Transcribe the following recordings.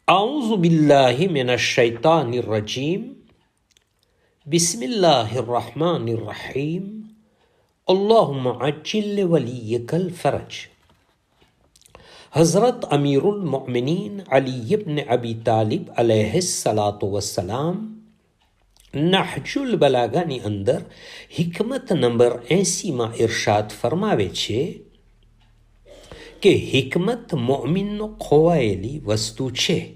أعوذ بالله من الشيطان الرجيم بسم الله الرحمن الرحيم اللهم عجل لوليك الفرج. હઝરત અમીરુલ મોમિનીન અલી ઇબ્ન અબી તાલિબ અલૈહિસ્સલાતુ વસ્સલામ નહજુલ બલાગાની અંદર હિકમત નંબર 80માં ઇરશાદ ફરમાવે છે કે હિકમત મોમિનનો ખોવાયેલી વસ્તુ છે,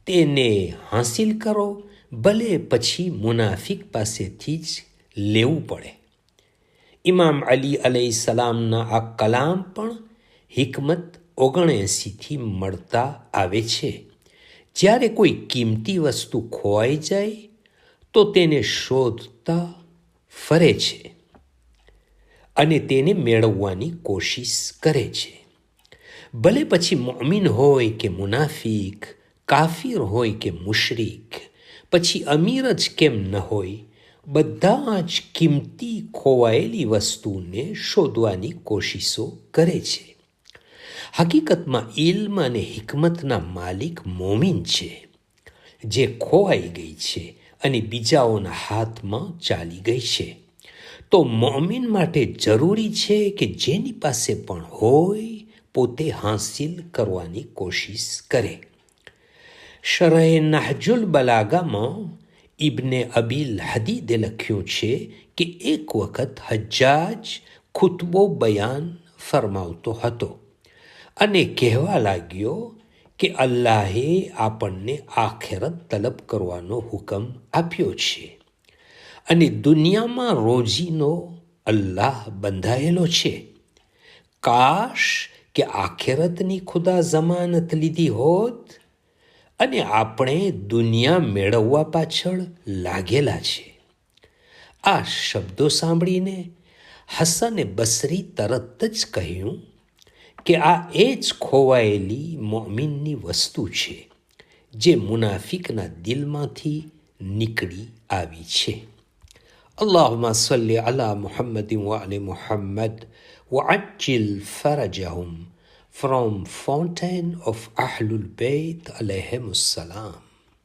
તેને હાંસિલ કરો, ભલે પછી મુનાફિક પાસેથી જ લેવું પડે. ઇમામ અલી અલૈહિસ્સલામના આ કલામ પણ હિકમત 79થી મળતા આવે છે. જ્યારે કોઈ કિંમતી વસ્તુ ખોવાઈ જાય તો તેને શોધતા ફરે છે અને તેને મેળવવાની કોશિશ કરે છે. ભલે પછી મોમિન હોય કે મુનાફિક, કાફિર હોય કે મુશરિક, પછી અમીર જ કેમ ન હોય, બધા જ કિંમતી ખોવાયેલી વસ્તુને શોધવાની કોશિશો કરે છે. હકીકતમાં ઇલ્મ અને હિકમતના માલિક મોમિન છે, જે ખોવાઈ ગઈ છે અને બીજાઓના હાથમાં ચાલી ગઈ છે. તો મોમિન માટે જરૂરી છે કે જેની પાસે પણ હોય પોતે હાંસિલ કરવાની કોશિશ કરે. શરહ નહજુલ બલાગામાં ઇબ્ને અબીલ હદીદે લખ્યું છે કે એક વખત હજ્જાજ ખુતબો બયાન ફરમાવતો હતો અને કહેવા લાગ્યો કે અલ્લાહે આપણને આખેરત તલબ કરવાનો હુકમ આપ્યો છે અને દુનિયામાં રોજીનો અલ્લાહ બંધાયેલો છે. કાશ કે આખેરતની ખુદા જમાનત લીધી હોત અને આપણે દુનિયા મેળવવા પાછળ લાગેલા છે. આ શબ્દો સાંભળીને હસને બસરી તરત જ કહ્યું કે આ એ જ ખોવાયેલી મોમિનની વસ્તુ છે જે મુનાફિકના દિલમાંથી નીકળી આવી છે. અલ્લાહુમ્મા સલ્લી અલા મુહમ્મદિન વ આલિ Muhammad وعجل فرجهم from Fountain of Ahlul Bayt alayhim السلام.